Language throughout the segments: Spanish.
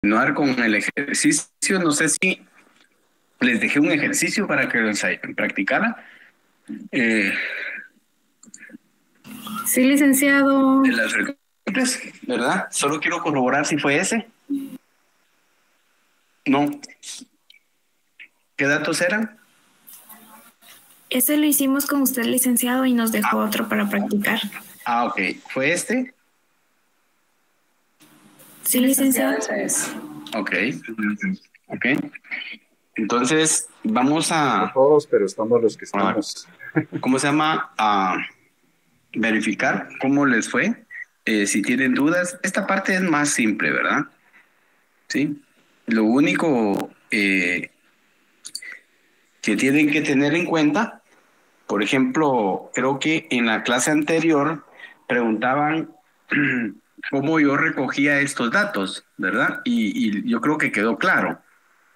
continuar con el ejercicio. No sé si les dejé un ejercicio para que lo practicaran. Eh, Sí, licenciado. de las frecuencias, ¿verdad? Solo quiero corroborar si fue ese. No. ¿Qué datos eran? Ese lo hicimos con usted, licenciado, y nos dejó otro para practicar. Ok. ¿Fue este? Sí, licenciado, ese es. Ok. Ok. Entonces, vamos No a, todos, pero estamos los que estamos. ¿cómo se llama? A verificar cómo les fue. Si tienen dudas, esta parte es más simple, ¿verdad? Sí. Lo único que tienen que tener en cuenta, por ejemplo, creo que en la clase anterior preguntaban cómo yo recogía estos datos, ¿verdad? Y yo creo que quedó claro,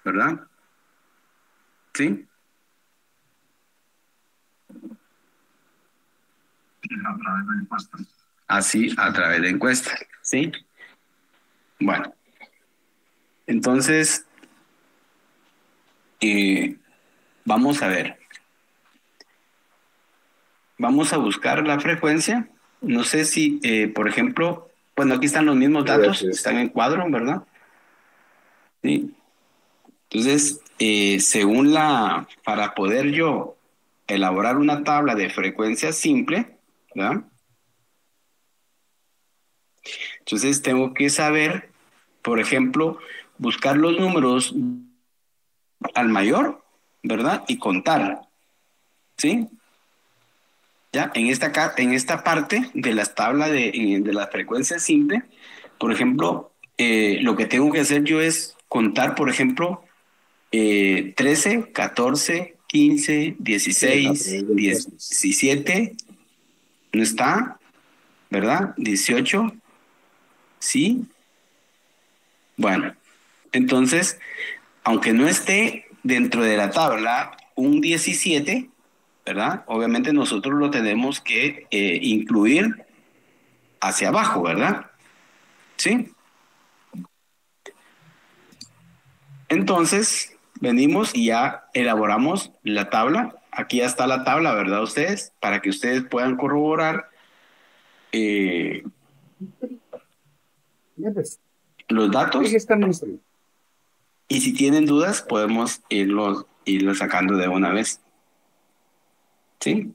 ¿verdad? Sí. A través de encuestas. Así, a través de encuestas, ¿sí? Bueno, entonces, vamos a ver. Vamos a buscar la frecuencia. No sé si, por ejemplo, bueno, aquí están los mismos Sí, datos, así es. están en cuadro, ¿verdad? Sí. Entonces, para poder yo elaborar una tabla de frecuencia simple, ¿verdad? Entonces tengo que saber, por ejemplo, buscar los números al mayor, ¿verdad? Y contar, ¿sí? Ya, en esta parte de las tablas de la frecuencia simple, por ejemplo, lo que tengo que hacer yo es contar, por ejemplo, 13, 14, 15, Sí, a 16, través de encuestas. 17, no está, ¿verdad? 18, sí. Bueno, entonces, aunque no esté dentro de la tabla un 17, ¿verdad? Obviamente nosotros lo tenemos que incluir hacia abajo, ¿verdad? Sí. Entonces, venimos y ya elaboramos la tabla. Aquí ya está la tabla, ¿verdad? Ustedes, para que ustedes puedan corroborar eh, Ya ves, los ahí datos. está nuestro. Y si tienen dudas, podemos irlos sacando de una vez. ¿Sí?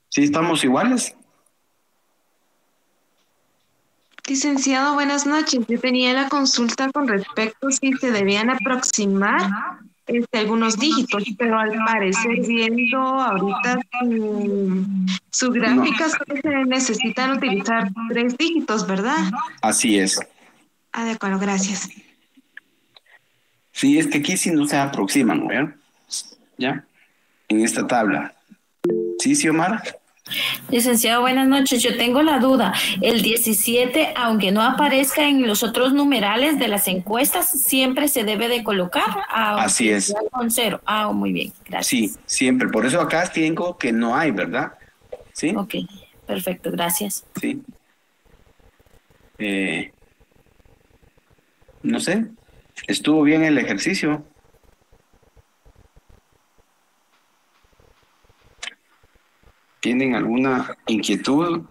¿Sí estamos iguales? Licenciado, buenas noches. Yo tenía la consulta con respecto si se debían aproximar algunos dígitos, pero al parecer viendo ahorita su No. gráfica solo se necesitan utilizar 3 dígitos, ¿verdad? Así es. Ah, de acuerdo, gracias. Sí, es que aquí sí no se aproximan, ¿verdad? ¿Ya? En esta tabla. ¿Sí, Xiomara? Licenciado, buenas noches. Yo tengo la duda. El 17, aunque no aparezca en los otros numerales de las encuestas, siempre se debe de colocar, Así aunque es. sea con cero. Muy bien, Sí, gracias. siempre. Por eso acá tengo que no hay, ¿verdad? ¿Sí? Ok, perfecto, gracias. Sí. Eh, no sé. Estuvo bien el ejercicio. ¿Tienen alguna inquietud?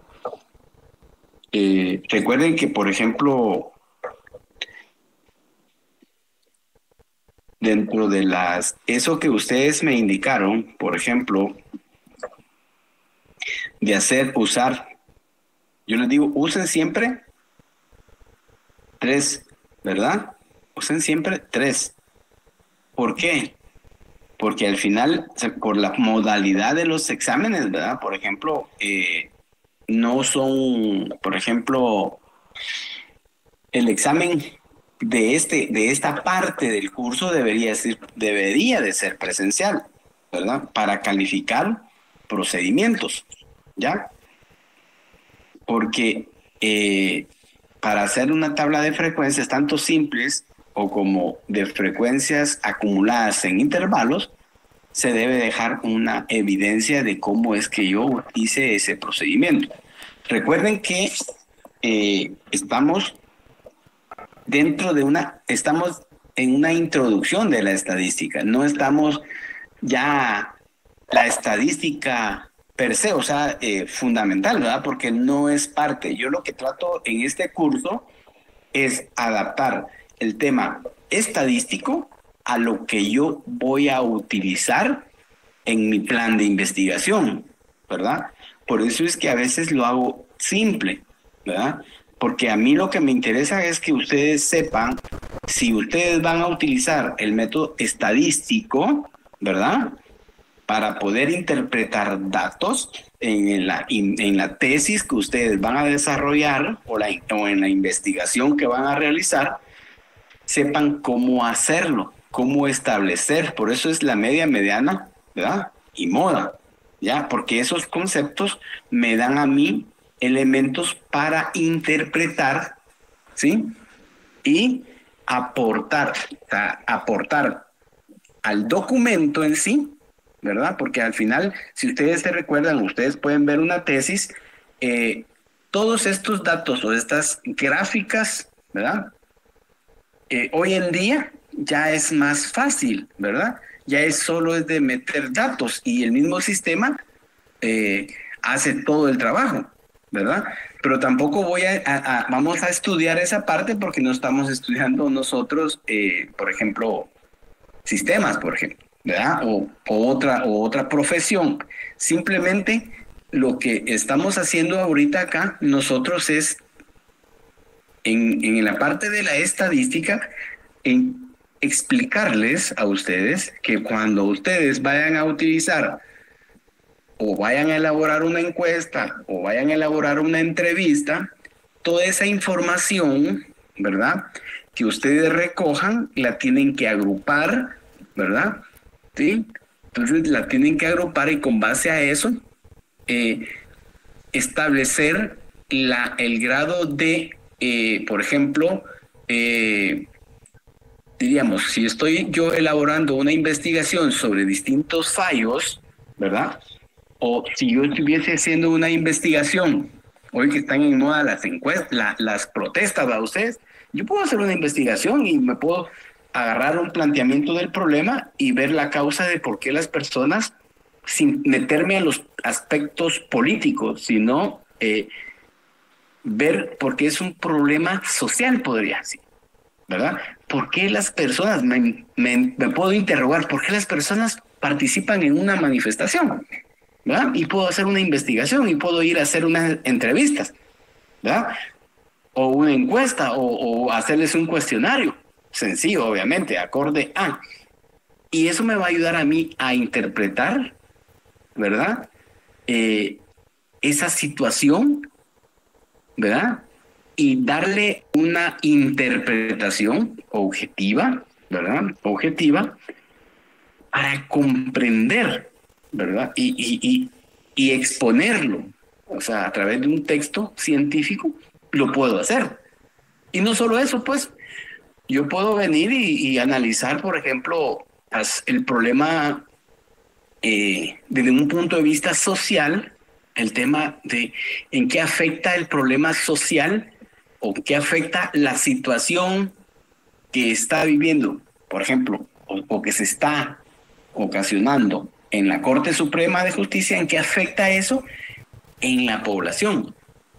Recuerden que, por ejemplo, dentro de eso que ustedes me indicaron, por ejemplo, de usar, yo les digo, usen siempre tres, ¿verdad? Usen siempre tres. ¿Por qué? Porque al final, por la modalidad de los exámenes, ¿verdad? Por ejemplo, no son, por ejemplo, el examen de esta parte del curso debería de ser presencial, ¿verdad? Para calificar procedimientos, ¿ya? Porque para hacer una tabla de frecuencias tanto simples o como de frecuencias acumuladas en intervalos, se debe dejar una evidencia de cómo es que yo hice ese procedimiento. recuerden que estamos estamos en una introducción de la estadística, no estamos ya la estadística per se, o sea, fundamental, ¿verdad? Porque no es parte. Yo lo que trato en este curso es adaptar el tema estadístico a lo que yo voy a utilizar en mi plan de investigación, ¿verdad? Por eso es que a veces lo hago simple, ¿verdad? Porque a mí lo que me interesa es que ustedes sepan si ustedes van a utilizar el método estadístico, ¿verdad? Para poder interpretar datos en la tesis que ustedes van a desarrollar o en la investigación que van a realizar, sepan cómo hacerlo, cómo establecer. Por eso es la media, mediana, ¿verdad? Y moda, ¿ya? Porque esos conceptos me dan a mí elementos para interpretar, ¿sí? Y aportar al documento en sí, ¿verdad? Porque al final, si ustedes se recuerdan, ustedes pueden ver una tesis, todos estos datos o estas gráficas, ¿verdad? Hoy en día ya es más fácil, ¿verdad? Ya es solo de meter datos y el mismo sistema hace todo el trabajo, ¿verdad? Pero tampoco vamos a estudiar esa parte porque no estamos estudiando nosotros, por ejemplo, sistemas, por ejemplo, ¿verdad? O otra profesión. Simplemente lo que estamos haciendo ahorita acá nosotros es en la parte de la estadística, en explicarles a ustedes que cuando ustedes vayan a utilizar o vayan a elaborar una encuesta o vayan a elaborar una entrevista, toda esa información, ¿verdad?, que ustedes recojan, la tienen que agrupar, ¿verdad? ¿Sí? Entonces la tienen que agrupar y con base a eso establecer el grado de, por ejemplo, diríamos, si estoy yo elaborando una investigación sobre distintos fallos, ¿verdad? O si yo estuviese haciendo una investigación, hoy que están en moda las encuestas, las protestas, ¿verdad? Ustedes, yo puedo hacer una investigación y me puedo agarrar un planteamiento del problema y ver la causa de por qué las personas, sin meterme a los aspectos políticos, sino ver por qué es un problema social, podría decir, ¿verdad? ¿Por qué las personas, me puedo interrogar, por qué las personas participan en una manifestación? ¿Verdad? Y puedo hacer una investigación y puedo ir a hacer unas entrevistas, ¿verdad? O una encuesta o hacerles un cuestionario, sencillo, obviamente, acorde a. Y eso me va a ayudar a mí a interpretar, ¿verdad? Esa situación, ¿verdad? Y darle una interpretación objetiva, ¿verdad? Objetiva, para comprender, ¿verdad? Y exponerlo. O sea, a través de un texto científico lo puedo hacer. Y no solo eso, pues, yo puedo venir y analizar, por ejemplo, el problema desde un punto de vista social, el tema de en qué afecta el problema social o qué afecta la situación que está viviendo, por ejemplo, o que se está ocasionando en la Corte Suprema de Justicia, en qué afecta eso en la población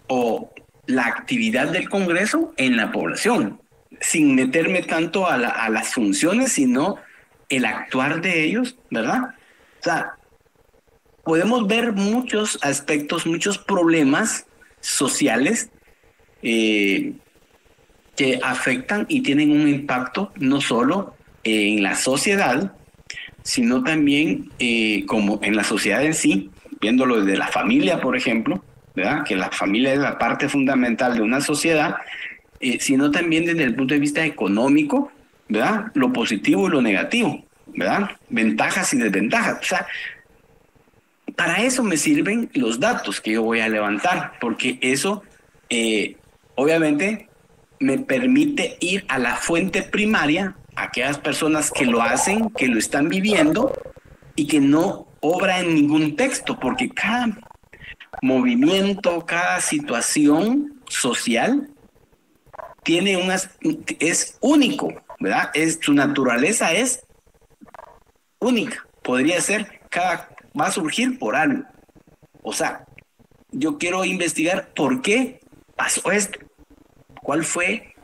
o la actividad del Congreso en la población, sin meterme tanto a las funciones, sino el actuar de ellos, ¿verdad? O sea, podemos ver muchos aspectos, muchos problemas sociales que afectan y tienen un impacto no solo en la sociedad, sino también como en la sociedad en sí, viéndolo desde la familia, por ejemplo, ¿verdad? Que la familia es la parte fundamental de una sociedad, sino también desde el punto de vista económico, ¿verdad? Lo positivo y lo negativo, ¿verdad? Ventajas y desventajas. O sea, para eso me sirven los datos que yo voy a levantar, porque eso obviamente me permite ir a la fuente primaria, a aquellas personas que lo hacen, que lo están viviendo y que no obra en ningún texto, porque movimiento, cada situación social tiene es único, ¿verdad? Su naturaleza es única. Podría ser, va a surgir por algo. O sea, yo quiero investigar por qué pasó esto. ¿Cuál fue,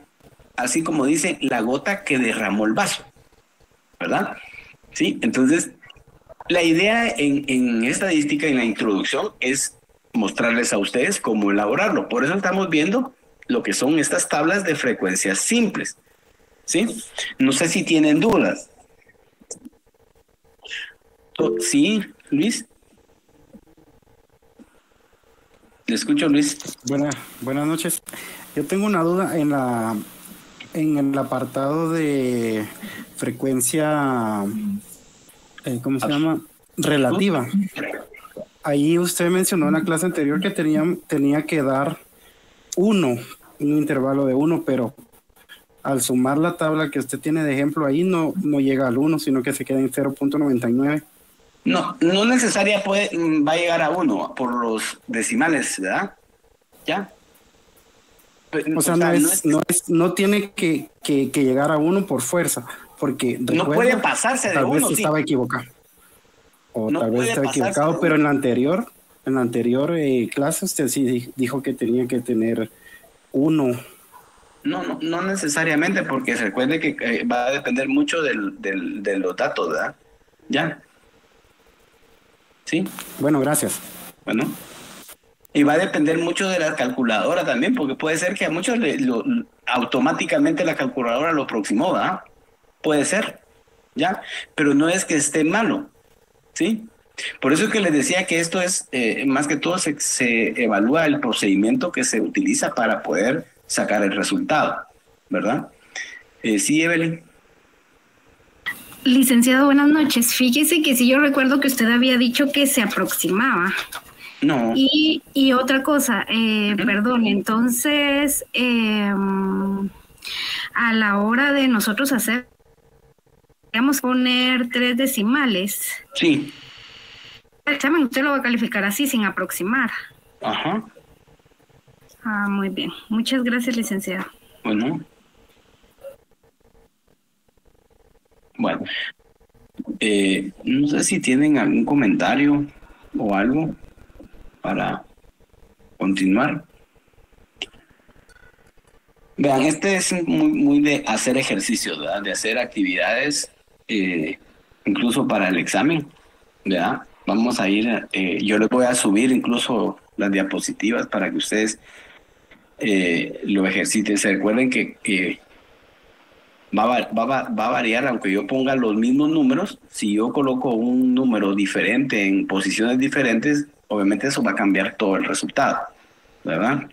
así como dice, la gota que derramó el vaso? ¿Verdad? Sí, entonces, la idea en estadística, en la introducción, es mostrarles a ustedes cómo elaborarlo. Por eso estamos viendo lo que son estas tablas de frecuencias simples. ¿Sí? No sé si tienen dudas. Sí, Luis. Le escucho, Luis. Buenas noches. Yo tengo una duda en el apartado de frecuencia, ¿cómo se llama? Relativa. Ahí usted mencionó en la clase anterior que tenía que dar un intervalo de 1, pero al sumar la tabla que usted tiene de ejemplo ahí no llega al 1, sino que se queda en 0.99. No necesariamente va a llegar a 1 por los decimales, ¿verdad? ¿Ya? O sea, no tiene que llegar a 1 por fuerza, porque no puede pasarse de 1. Tal vez estaba equivocado. O no tal vez estaba equivocado, pero en la anterior clase usted sí dijo que tenía que tener 1. No necesariamente, porque se recuerde que va a depender mucho de los datos, ¿verdad? ¿Ya? ¿Sí? Bueno, gracias. Bueno. Y va a depender mucho de la calculadora también, porque puede ser que a muchos automáticamente la calculadora lo aproximó, ¿verdad? Puede ser, ¿ya? Pero no es que esté malo, ¿sí? Por eso es que les decía que esto es, más que todo, se evalúa el procedimiento que se utiliza para poder sacar el resultado, ¿verdad? Sí, Evelyn. Licenciado, buenas noches. Fíjese que sí, yo recuerdo que usted había dicho que se aproximaba. No. Y otra cosa, perdón, entonces, a la hora de nosotros hacer, vamos a poner 3 decimales. Sí. El examen usted lo va a calificar así, sin aproximar. Ajá. Ah, muy bien. Muchas gracias, licenciado. Bueno. No sé si tienen algún comentario o algo para continuar. Vean, este es muy de hacer ejercicios, ¿verdad? De hacer actividades, incluso para el examen, ¿verdad? Vamos a ir, yo les voy a subir incluso las diapositivas para que ustedes lo ejerciten. Se recuerden que va a variar, aunque yo ponga los mismos números. Si yo coloco un número diferente en posiciones diferentes, obviamente eso va a cambiar todo el resultado, ¿verdad?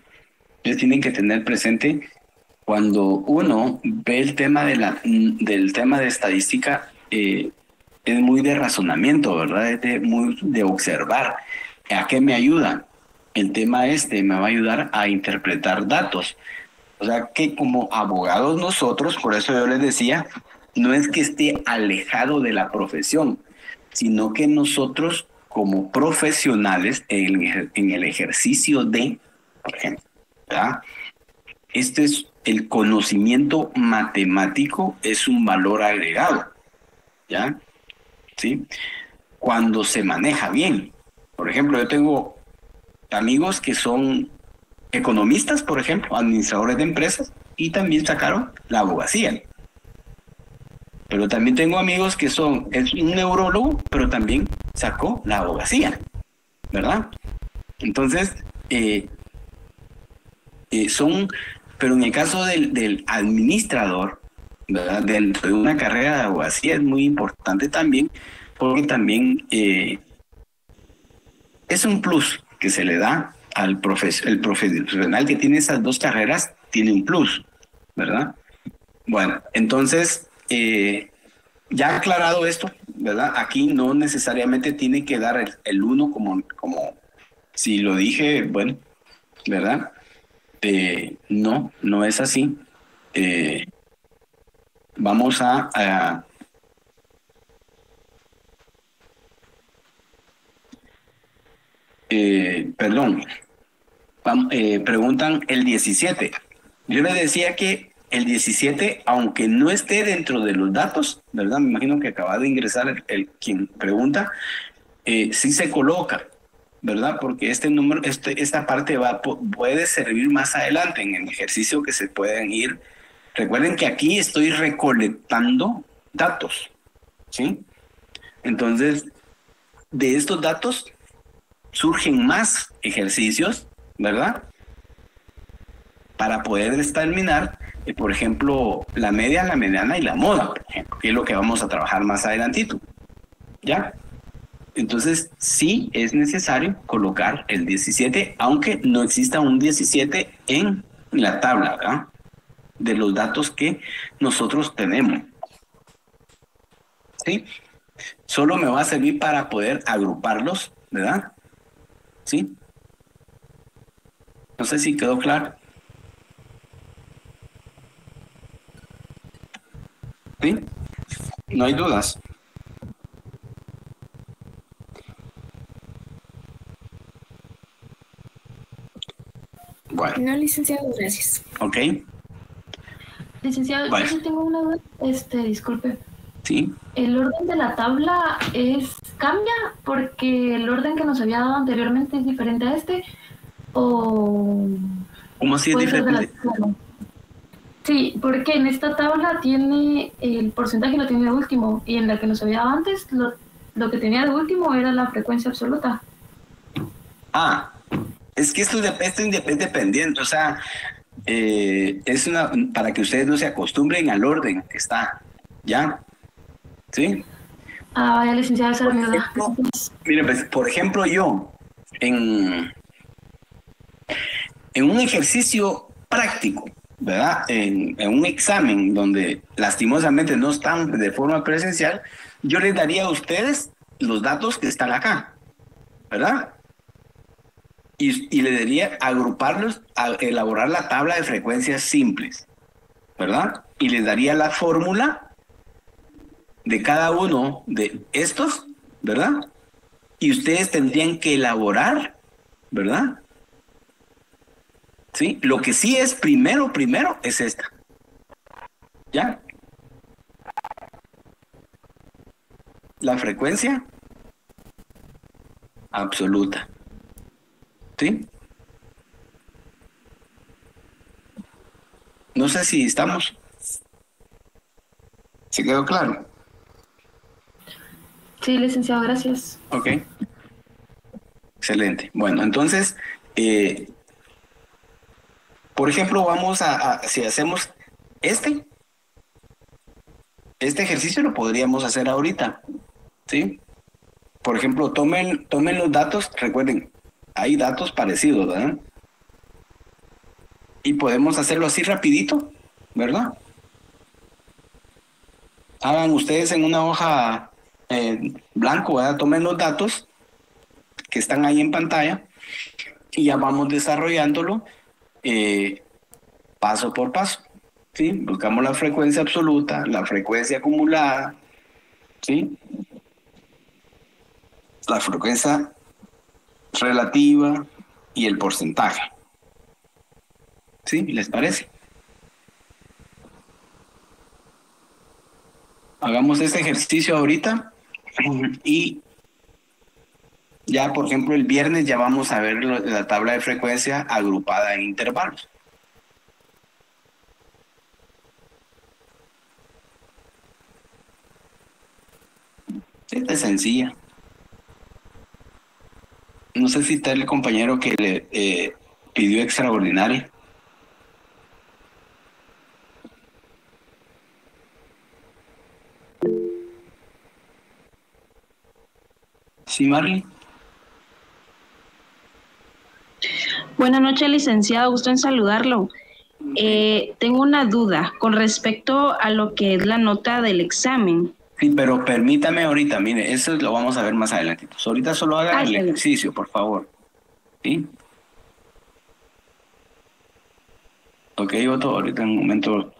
Ustedes tienen que tener presente, cuando uno ve el tema del tema de estadística, es muy de razonamiento, ¿verdad? Es muy de observar. ¿A qué me ayuda? El tema me va a ayudar a interpretar datos. O sea que como abogados nosotros, por eso yo les decía, no es que esté alejado de la profesión, sino que nosotros como profesionales en el ejercicio por ejemplo, ¿verdad? Este es el conocimiento matemático, es un valor agregado, ¿ya? ¿Sí? Cuando se maneja bien. Por ejemplo, yo tengo amigos que son economistas, por ejemplo, administradores de empresas, y también sacaron la abogacía. Pero también tengo amigos que es un neurólogo, pero también sacó la abogacía, ¿verdad? Entonces, pero en el caso del administrador, ¿verdad? Dentro de una carrera de abogacía es muy importante también, porque también es un plus que se le da el profesional que tiene esas dos carreras, tiene un plus, ¿verdad? Bueno, entonces, ya aclarado esto, ¿verdad? Aquí no necesariamente tiene que dar el 1 como si lo dije, bueno, ¿verdad? No es así. Vamos a perdón, preguntan el 17. Yo les decía que el 17, aunque no esté dentro de los datos, ¿verdad? Me imagino que acaba de ingresar quien pregunta, sí se coloca, ¿verdad? Porque este número, esta parte puede servir más adelante en el ejercicio que se pueden ir. Recuerden que aquí estoy recolectando datos, ¿sí? Entonces, de estos datos surgen más ejercicios, ¿verdad? Para poder determinar, por ejemplo, la media, la mediana y la moda, por ejemplo, que es lo que vamos a trabajar más adelantito, ¿ya? Entonces, sí es necesario colocar el 17, aunque no exista un 17 en la tabla, ¿verdad? De los datos que nosotros tenemos, ¿sí? Solo me va a servir para poder agruparlos, ¿verdad? ¿Sí? No sé si quedó claro. ¿Sí? No hay dudas. Bueno, No, licenciado, gracias. ok, Licenciado, Vale. yo sí tengo una duda. Disculpe. sí. ¿El orden de la tabla cambia porque el orden que nos había dado anteriormente es diferente a este? ¿O ¿Cómo así es puede ser de la diferente? tabla? Sí, porque en esta tabla tiene el porcentaje lo tiene de último y en la que nos había dado antes lo que tenía de último era la frecuencia absoluta. Ah, es que esto es dependiente, o sea, es para que ustedes no se acostumbren al orden que está, ¿ya? ¿Sí? Ah, vaya, licenciado, esa era mi duda. Mire, pues, por ejemplo, yo, en, en un ejercicio práctico, ¿verdad? En un examen donde lastimosamente no están de forma presencial, yo les daría a ustedes los datos que están acá, ¿verdad? Y le daría agruparlos, a elaborar la tabla de frecuencias simples, ¿verdad? Y les daría la fórmula de cada uno de estos, ¿verdad? Y ustedes tendrían que elaborar, ¿verdad? ¿Sí? Lo que sí es primero es esta. ¿Ya? La frecuencia absoluta. ¿Sí? No sé si estamos. ¿Se quedó claro? Sí, licenciado, gracias. Ok. Excelente. Bueno, entonces, por ejemplo, vamos si hacemos este ejercicio lo podríamos hacer ahorita, ¿sí? Por ejemplo, tomen los datos, recuerden, hay datos parecidos, ¿verdad? Y podemos hacerlo así rapidito, ¿verdad? Hagan ustedes en una hoja blanco, ¿verdad? Tomen los datos que están ahí en pantalla y ya vamos desarrollándolo paso por paso, ¿sí? Buscamos la frecuencia absoluta, la frecuencia acumulada, ¿sí? La frecuencia relativa y el porcentaje. ¿Sí? ¿Les parece? Hagamos este ejercicio ahorita y ya, por ejemplo, el viernes ya vamos a ver la tabla de frecuencia agrupada en intervalos. Esta es sencilla. No sé si está el compañero que le pidió extraordinaria. ¿Sí, Marley? Buenas noches, licenciado. Gusto en saludarlo. Tengo una duda con respecto a lo que es la nota del examen. Sí, pero permítame ahorita, mire, eso lo vamos a ver más adelante. Ahorita solo haga el ejercicio, por favor. ¿Sí? Ok, Otto, ahorita en un momento.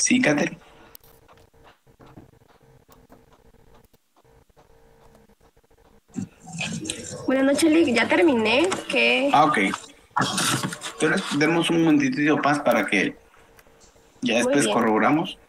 Sí, Katherine. Buenas noches, Lick. Ya terminé. ¿Qué? Ok. Entonces, demos un momentito de paz para que ya Muy después bien. corroboramos.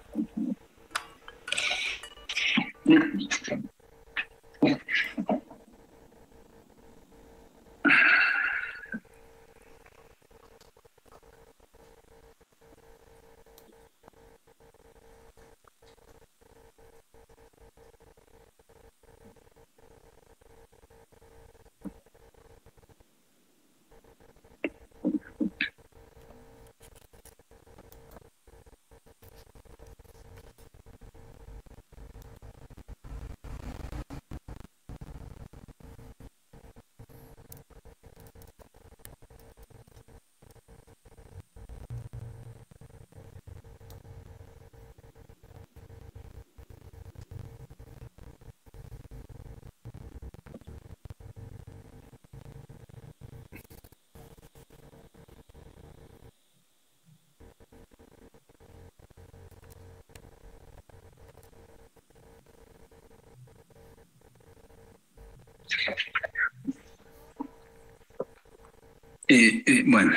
Bueno,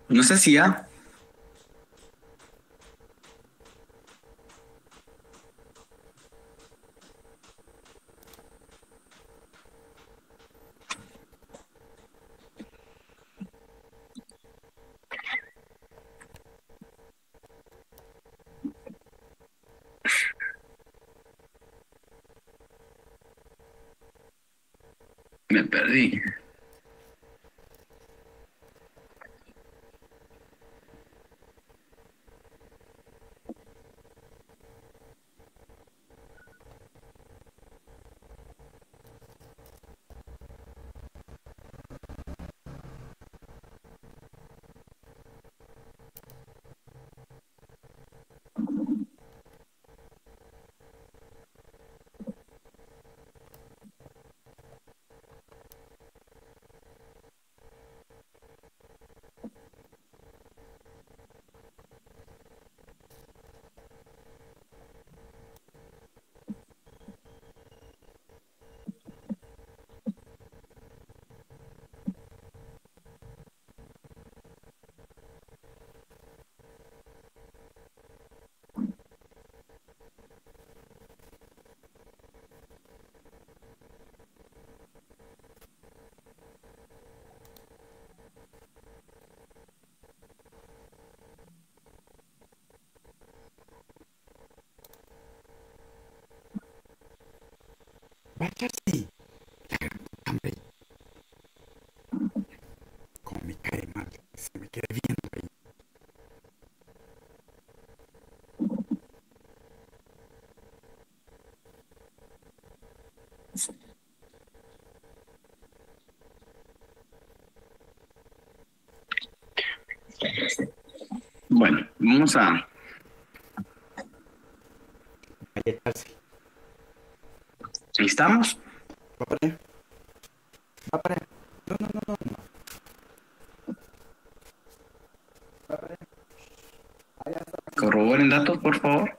no sé si ya. Me perdí. Váyase. Hombre. Como me cae mal. Se me queda viendo ahí. Bueno, vamos a. ¿Estamos? Va para allá. Va para allá. No, no, no, no. Va para allá. Allá está. Corroboren datos, por favor.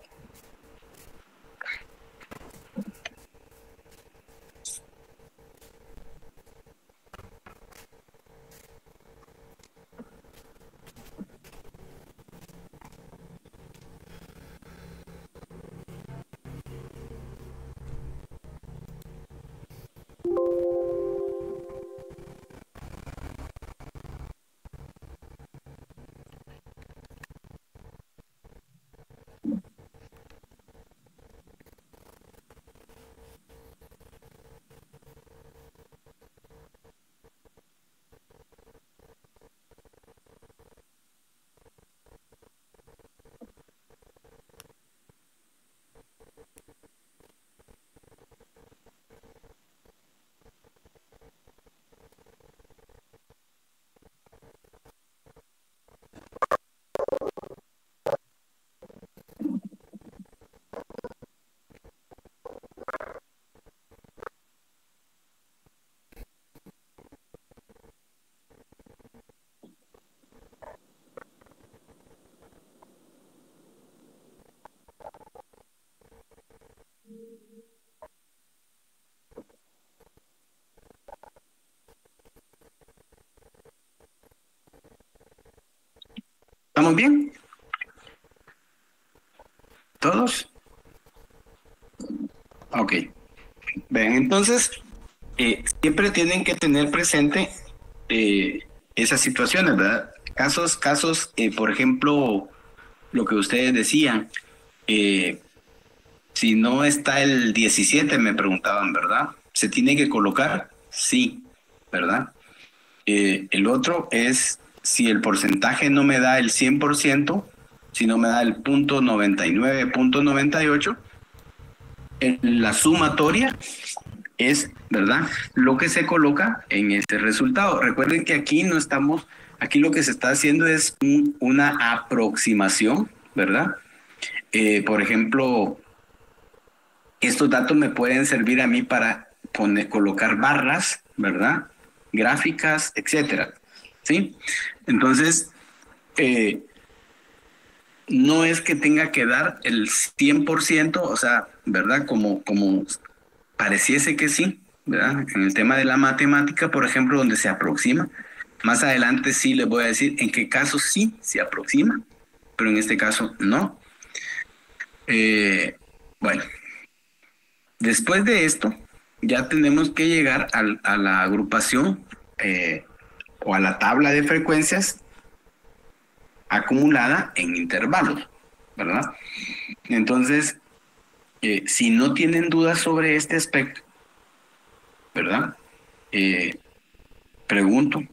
¿Estamos bien? ¿Todos? Ok. Ven, entonces, siempre tienen que tener presente esas situaciones, ¿verdad? Casos, por ejemplo, lo que ustedes decían, si no está el 17, me preguntaban, ¿verdad? ¿Se tiene que colocar? Sí, ¿verdad? El otro es si el porcentaje no me da el 100%, si no me da el punto 99, punto 98, la sumatoria es, ¿verdad?, lo que se coloca en este resultado. Recuerden que aquí no estamos, aquí lo que se está haciendo es una aproximación, ¿verdad? Por ejemplo, estos datos me pueden servir a mí para colocar barras, ¿verdad?, gráficas, etcétera, ¿sí? Entonces, no es que tenga que dar el 100%, o sea, ¿verdad?, como pareciese que sí, ¿verdad? En el tema de la matemática, por ejemplo, donde se aproxima. Más adelante sí les voy a decir en qué casos sí se aproxima, pero en este caso no. Bueno, después de esto, ya tenemos que llegar a la agrupación o a la tabla de frecuencias acumulada en intervalos, ¿verdad? Entonces, si no tienen dudas sobre este aspecto, ¿verdad? Pregunto.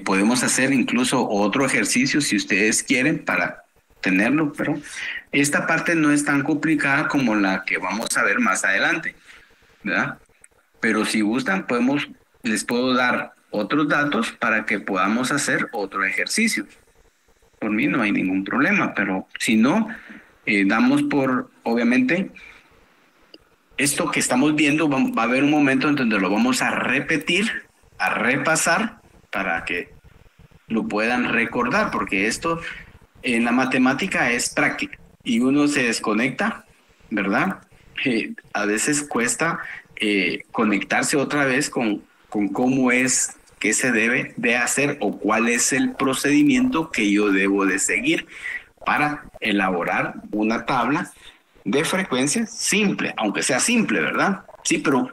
Podemos hacer incluso otro ejercicio si ustedes quieren para tenerlo, pero esta parte no es tan complicada como la que vamos a ver más adelante, ¿verdad? Pero si gustan, les puedo dar otros datos para que podamos hacer otro ejercicio. Por mí no hay ningún problema, pero si no, damos por, obviamente, esto que estamos viendo, va a haber un momento en donde lo vamos a repetir, a repasar, para que lo puedan recordar, porque esto en la matemática es práctica y uno se desconecta, ¿verdad? A veces cuesta conectarse otra vez con cómo es, qué se debe de hacer o cuál es el procedimiento que yo debo de seguir para elaborar una tabla de frecuencia simple, aunque sea simple, ¿verdad? Sí, pero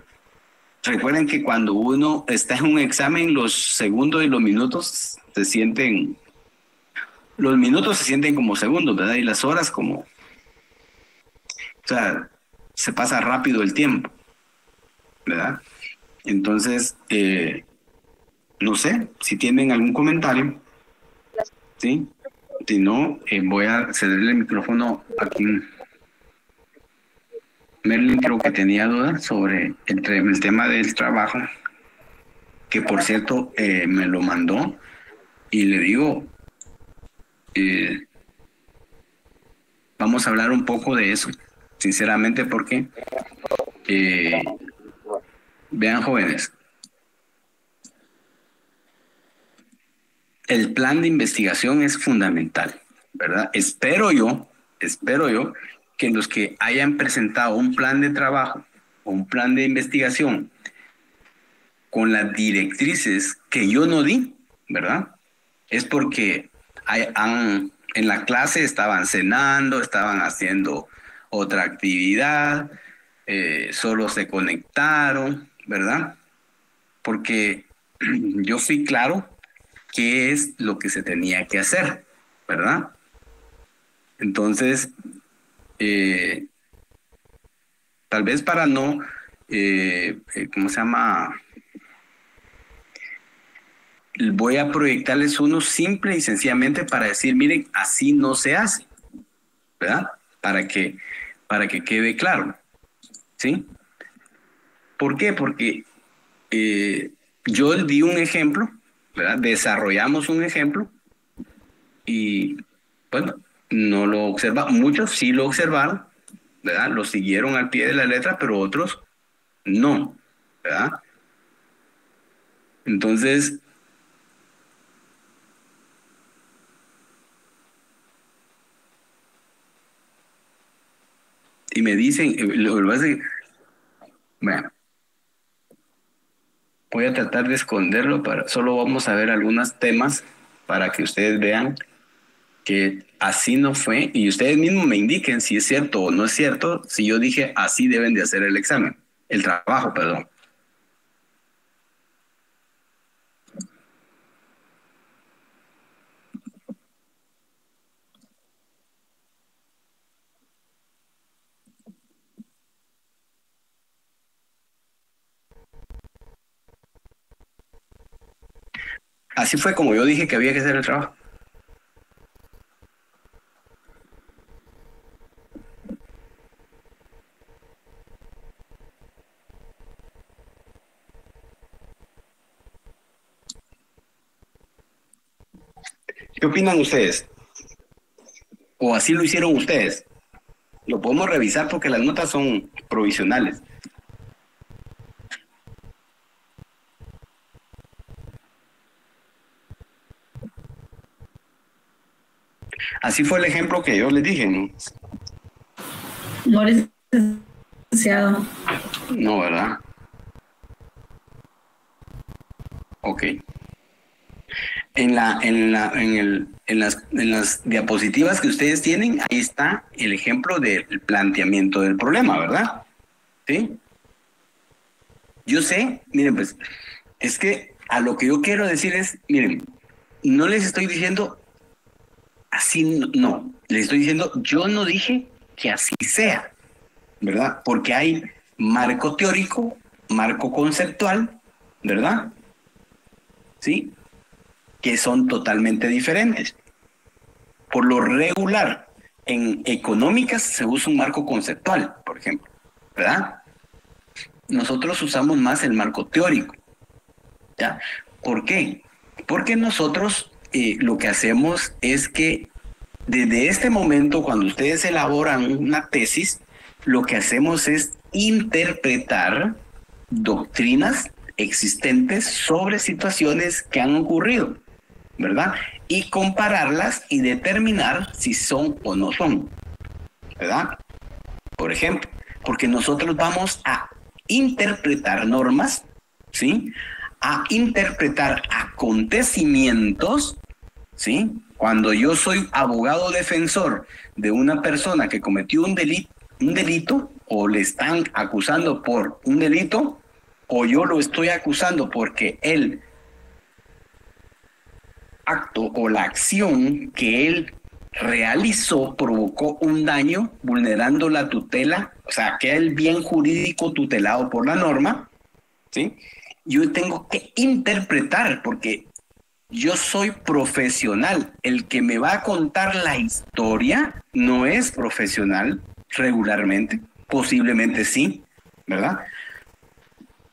recuerden que cuando uno está en un examen, los segundos y los minutos se sienten como segundos, ¿verdad? Y las horas como, o sea, se pasa rápido el tiempo, ¿verdad? Entonces, no sé si tienen algún comentario, ¿sí? Si no, voy a cederle el micrófono a quien. Merlin creo que tenía dudas sobre el tema del trabajo, que por cierto me lo mandó y le digo, vamos a hablar un poco de eso, sinceramente, porque vean, jóvenes, el plan de investigación es fundamental, ¿verdad? Espero yo que los que hayan presentado un plan de trabajo o un plan de investigación con las directrices que yo no di, ¿verdad? Es porque en la clase estaban cenando, estaban haciendo otra actividad, solo se conectaron, ¿verdad? Porque yo fui claro qué es lo que se tenía que hacer, ¿verdad? Entonces, tal vez para no, ¿cómo se llama? Voy a proyectarles uno simple y sencillamente para decir, miren, así no se hace, ¿verdad? Para que quede claro, ¿sí? ¿Por qué? Porque yo di un ejemplo, ¿verdad? Desarrollamos un ejemplo y, bueno, no lo observaron. Muchos sí lo observaron, ¿verdad? Lo siguieron al pie de la letra, pero otros no, ¿verdad? Entonces, y me dicen, bueno, voy a tratar de esconderlo, solo vamos a ver algunos temas para que ustedes vean que así no fue, y ustedes mismos me indiquen si es cierto o no es cierto, si yo dije así deben de hacer el examen, el trabajo, perdón. Así fue como yo dije que había que hacer el trabajo. ¿Qué opinan ustedes? ¿O así lo hicieron ustedes? Lo podemos revisar porque las notas son provisionales. Así fue el ejemplo que yo les dije, ¿no? No, licenciado. No, ¿verdad? Ok. En las diapositivas que ustedes tienen, ahí está el ejemplo del planteamiento del problema, ¿verdad? ¿Sí? Yo sé, miren, pues, es que a lo que yo quiero decir es, miren, no les estoy diciendo así, no, les estoy diciendo, yo no dije que así sea, ¿verdad? Porque hay marco teórico, marco conceptual, ¿verdad? ¿Sí? Que son totalmente diferentes. Por lo regular, en económicas se usa un marco conceptual, por ejemplo, ¿verdad? Nosotros usamos más el marco teórico, ¿ya? ¿Por qué? Porque nosotros lo que hacemos es que desde este momento, cuando ustedes elaboran una tesis, lo que hacemos es interpretar doctrinas existentes sobre situaciones que han ocurrido, ¿verdad? Y compararlas y determinar si son o no son, ¿verdad? Por ejemplo, porque nosotros vamos a interpretar normas, ¿sí? A interpretar acontecimientos, ¿sí? Cuando yo soy abogado defensor de una persona que cometió un delito o le están acusando por un delito, o yo lo estoy acusando porque el acto o la acción que él realizó provocó un daño vulnerando la tutela, o sea, que el bien jurídico tutelado por la norma, ¿sí? Yo tengo que interpretar porque yo soy profesional. El que me va a contar la historia no es profesional regularmente, posiblemente sí, ¿verdad?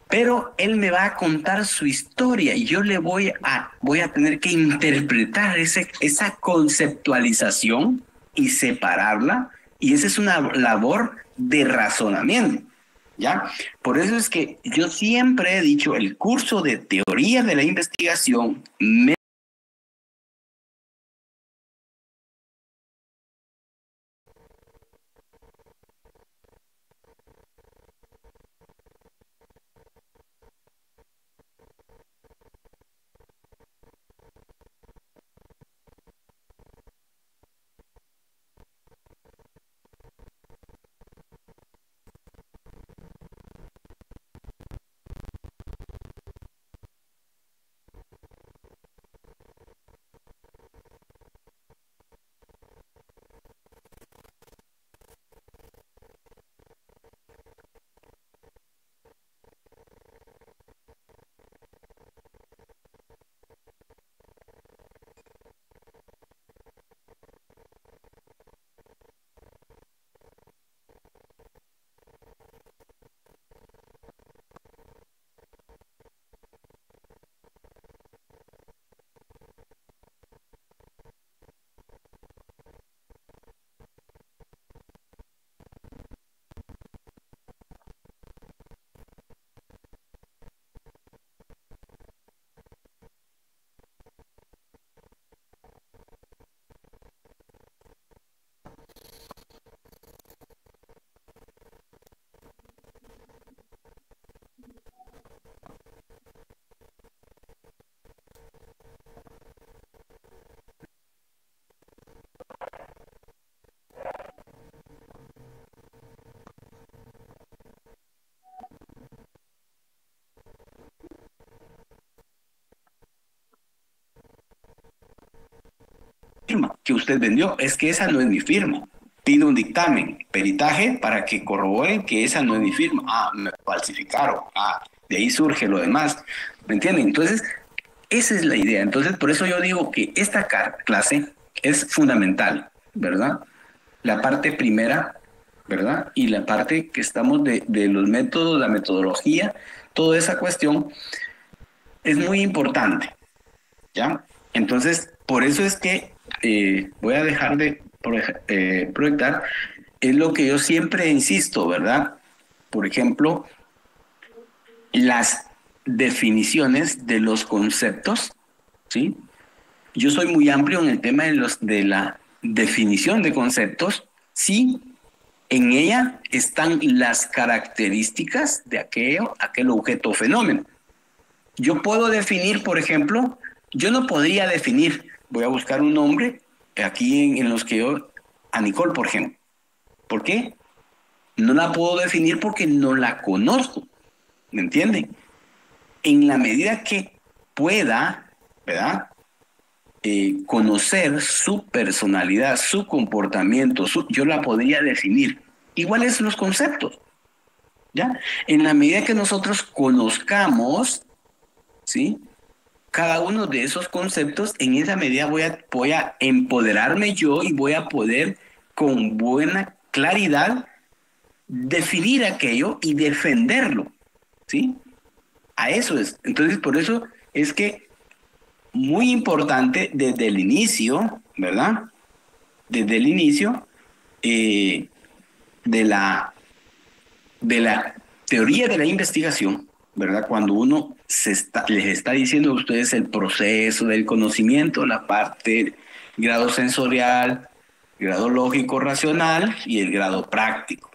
Pero él me va a contar su historia y yo le voy a tener que interpretar esa conceptualización y separarla, y esa es una labor de razonamiento, ¿ya? Por eso es que yo siempre he dicho, el curso de teoría de la investigación firma que usted vendió, es que esa no es mi firma. Pido un dictamen, peritaje, para que corroboren que esa no es mi firma. Ah, me falsificaron. Ah, de ahí surge lo demás. ¿Me entienden? Entonces, esa es la idea. Entonces, por eso yo digo que esta clase es fundamental, ¿verdad? La parte primera, ¿verdad? Y la parte que estamos de los métodos, la metodología, toda esa cuestión es muy importante, ¿ya? Entonces, por eso es que voy a dejar de proyectar, es lo que yo siempre insisto, ¿verdad? Por ejemplo, las definiciones de los conceptos, ¿sí? Yo soy muy amplio en el tema de la definición de conceptos, sí. En ella están las características de aquel objeto o fenómeno. Yo puedo definir, por ejemplo, yo no podría definir, voy a buscar un nombre aquí en los que yo, a Nicole, por ejemplo. ¿Por qué? No la puedo definir porque no la conozco. ¿Me entienden? En la medida que pueda, ¿verdad? Conocer su personalidad, su comportamiento, yo la podría definir. Iguales los conceptos, ¿ya? En la medida que nosotros conozcamos, ¿sí? Cada uno de esos conceptos, en esa medida voy a empoderarme yo y voy a poder con buena claridad definir aquello y defenderlo, ¿sí? A eso es. Entonces, por eso es que muy importante desde el inicio, ¿verdad? Desde el inicio de la teoría de la investigación, ¿verdad? Cuando uno les está diciendo a ustedes el proceso del conocimiento, la parte grado sensorial, grado lógico racional y el grado práctico.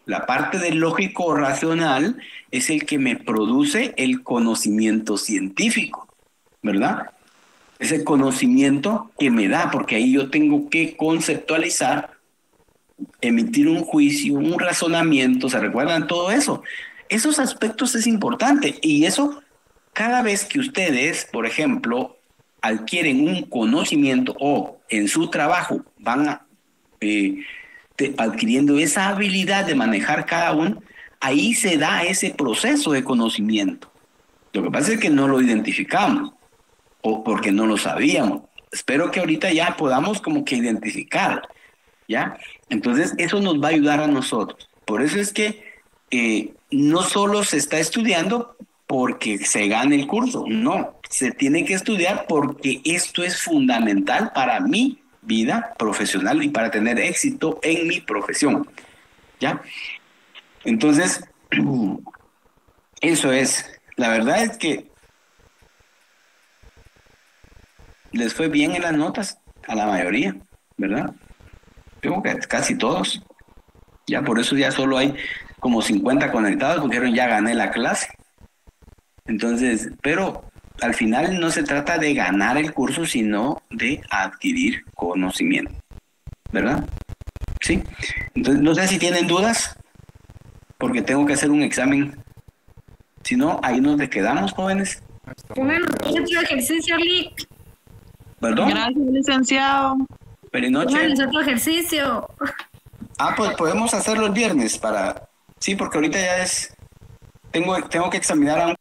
La parte del lógico racional es el que me produce el conocimiento científico, ¿verdad? Ese conocimiento que me da, porque ahí yo tengo que conceptualizar, emitir un juicio, un razonamiento, ¿se recuerdan todo eso? Esos aspectos es importante y eso cada vez que ustedes, por ejemplo, adquieren un conocimiento o en su trabajo van adquiriendo esa habilidad de manejar cada uno, ahí se da ese proceso de conocimiento. Lo que pasa es que no lo identificamos o porque no lo sabíamos. Espero que ahorita ya podamos como que identificar, ¿ya? Entonces eso nos va a ayudar a nosotros. Por eso es que no solo se está estudiando porque se gane el curso, no, se tiene que estudiar porque esto es fundamental para mi vida profesional y para tener éxito en mi profesión, ¿ya? Entonces, eso es. La verdad es que les fue bien en las notas a la mayoría, ¿verdad? Creo que casi todos. Ya por eso ya solo hay como 50 conectados porque dijeron ya gané la clase. Entonces, pero al final no se trata de ganar el curso, sino de adquirir conocimiento, ¿verdad? Sí. Entonces, no sé si tienen dudas, porque tengo que hacer un examen. Si no, ahí nos quedamos, jóvenes. Pónganos otro ejercicio, Lick. ¿Perdón? Gracias, licenciado. Feliz noche. Pónganos otro ejercicio. Ah, pues podemos hacerlo el viernes para... Sí, porque ahorita ya es... Tengo que examinar a un